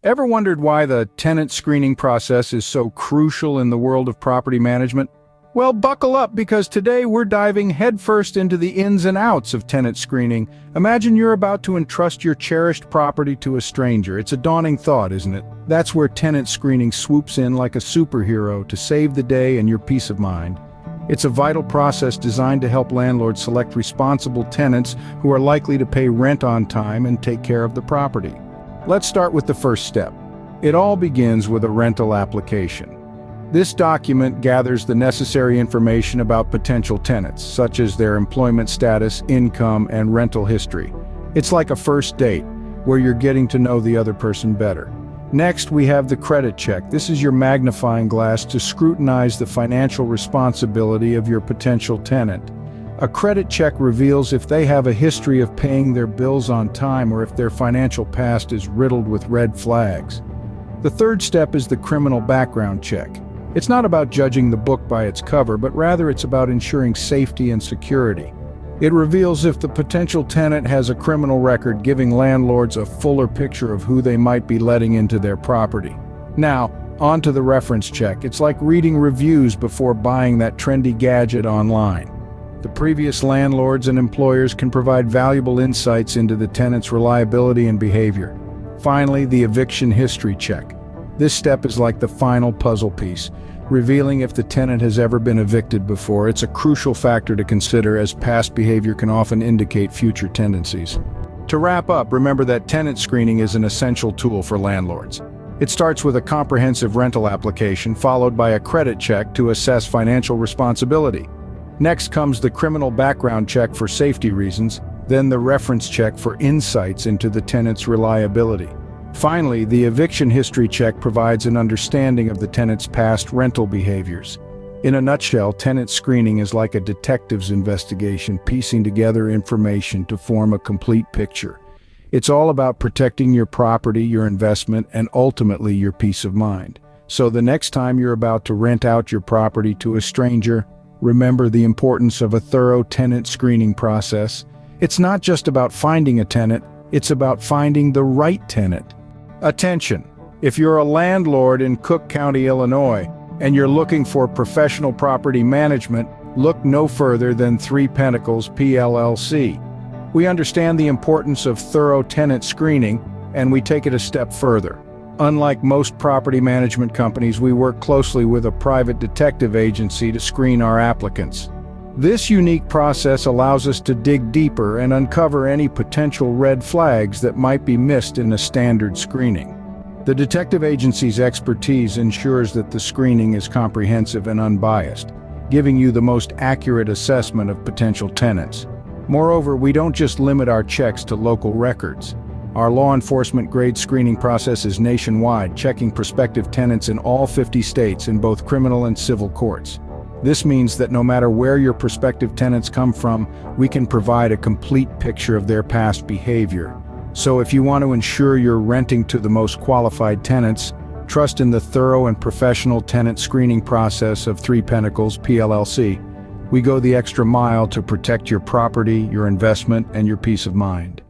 Ever wondered why the tenant screening process is so crucial in the world of property management? Well, buckle up because today we're diving headfirst into the ins and outs of tenant screening. Imagine you're about to entrust your cherished property to a stranger. It's a daunting thought, isn't it? That's where tenant screening swoops in like a superhero to save the day and your peace of mind. It's a vital process designed to help landlords select responsible tenants who are likely to pay rent on time and take care of the property. Let's start with the first step. It all begins with a rental application. This document gathers the necessary information about potential tenants, such as their employment status, income, and rental history. It's like a first date, where you're getting to know the other person better. Next, we have the credit check. This is your magnifying glass to scrutinize the financial responsibility of your potential tenant. A credit check reveals if they have a history of paying their bills on time or if their financial past is riddled with red flags. The third step is the criminal background check. It's not about judging the book by its cover, but rather it's about ensuring safety and security. It reveals if the potential tenant has a criminal record, giving landlords a fuller picture of who they might be letting into their property. Now, on to the reference check. It's like reading reviews before buying that trendy gadget online. The previous landlords and employers can provide valuable insights into the tenant's reliability and behavior. Finally, the eviction history check. This step is like the final puzzle piece, revealing if the tenant has ever been evicted before. It's a crucial factor to consider, as past behavior can often indicate future tendencies. To wrap up, remember that tenant screening is an essential tool for landlords. It starts with a comprehensive rental application, followed by a credit check to assess financial responsibility. Next comes the criminal background check for safety reasons, then the reference check for insights into the tenant's reliability. Finally, the eviction history check provides an understanding of the tenant's past rental behaviors. In a nutshell, tenant screening is like a detective's investigation, piecing together information to form a complete picture. It's all about protecting your property, your investment, and ultimately your peace of mind. So the next time you're about to rent out your property to a stranger, remember the importance of a thorough tenant screening process. It's not just about finding a tenant, it's about finding the right tenant. Attention! If you're a landlord in Cook County, Illinois, and you're looking for professional property management, look no further than Three Pentacles PLLC. We understand the importance of thorough tenant screening, and we take it a step further. Unlike most property management companies, we work closely with a private detective agency to screen our applicants. This unique process allows us to dig deeper and uncover any potential red flags that might be missed in a standard screening. The detective agency's expertise ensures that the screening is comprehensive and unbiased, giving you the most accurate assessment of potential tenants. Moreover, we don't just limit our checks to local records. Our law enforcement-grade screening process is nationwide, checking prospective tenants in all 50 states in both criminal and civil courts. This means that no matter where your prospective tenants come from, we can provide a complete picture of their past behavior. So if you want to ensure you're renting to the most qualified tenants, trust in the thorough and professional tenant screening process of Three Pentacles PLLC. We go the extra mile to protect your property, your investment, and your peace of mind.